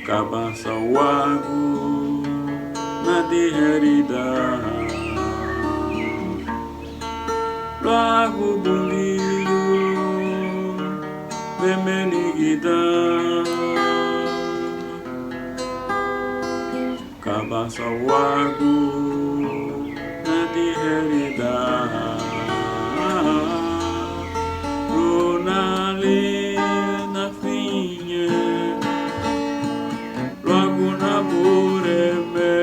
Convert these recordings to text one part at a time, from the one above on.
kabasa wagu nadi herida lagu bungiyo bemenigida kabasa wagu nadi herida runali na finye lagu na bureme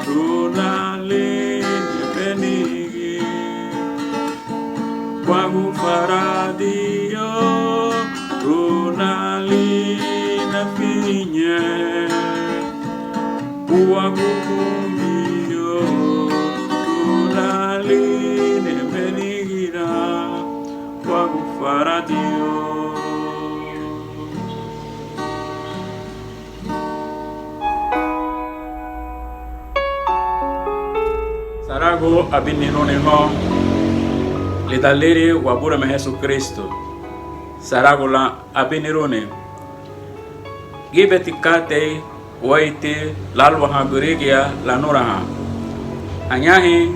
runali benigi wagu faradio runali na finye wagu kumio runali benigira wagu faradio. Sarago abinirone ho le daleri wabura me Yesu Kristo. Sarago la abinirone gibeti kate waite lalwa ha gurigia la nuraha anyahi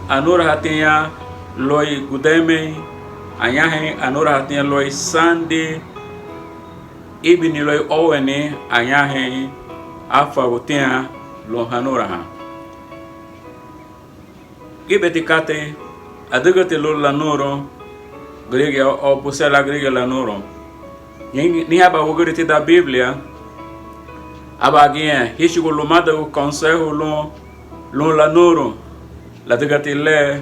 anuraha tiya loy gudeme anyahi anuraha tiya loy sande ibini loy owene anyahi afa utia lo hanuraha gibeti kate adugate lo la nuro gurigia o pusela gurigia la nuro ni haba wuguriti da Biblia abagia hishigo lumada o consejo lo la nuro la dugate le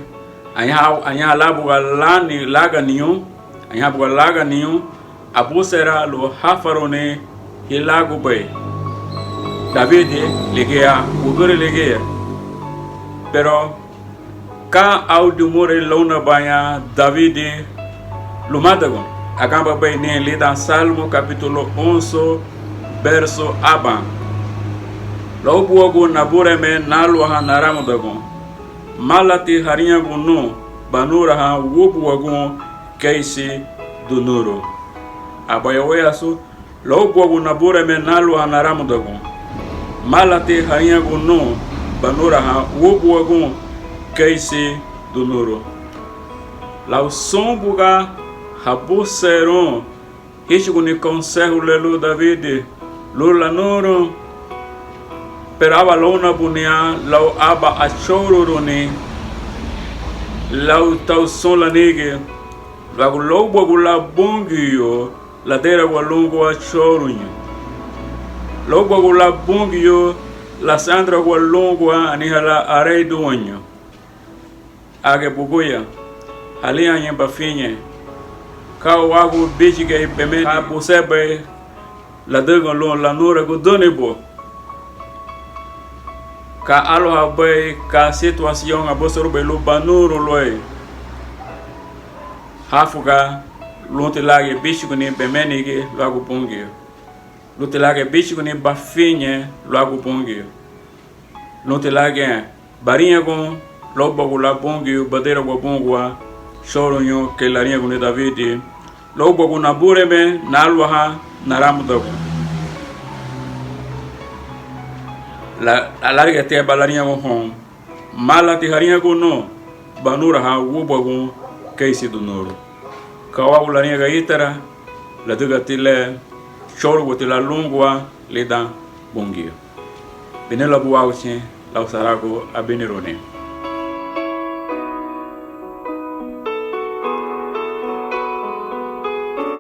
anya labu lani laga niu anya bu laga niu abusera lo hafarone hilagu bay David legea wugure legea pero ka audumore lona baya David lumadago akamba bay ne li dans Salmo capítulo 11 verso aba lo buogo na bureme nalu ha naramu dago malati hariya gunu banura ha wubu wago keisi dunuro abayawe asu lo buogo na bureme nalu ha naramu dago malati hariya gunu banura ha wubu wago keisi dunuro la sombuga habuseron hishuguni consejo lelo David Lula noro peraba lona bunia lau aba achororone lau tau son la nege lagu lobo gula bongio la dera walongo achorunyo lobo gula bongio la sandra walongo anihala arei duonyo age bugoya alia nyemba finye ka wagu bijiga ipeme abusebe la degon lon la nora go donebo ka aloha bay ka situation abosoro be lo banuro loy hafuga lonte lage bishu ni bemenige lagu pongi lonte lage bishu ni bafinye lagu pongi lonte lage barinha gon lobo la pongi badera go bongwa shoronyo ke la rinha gon David lobo go na bureme na alwaha naramu dogo la larga te balaria go hon mala ti harinha go no banura ha wubo go keisi do noro kawa ularinha ga itara la duga tile shoro go tila lungwa le dan bongio benela buauche la Sarago abinirone.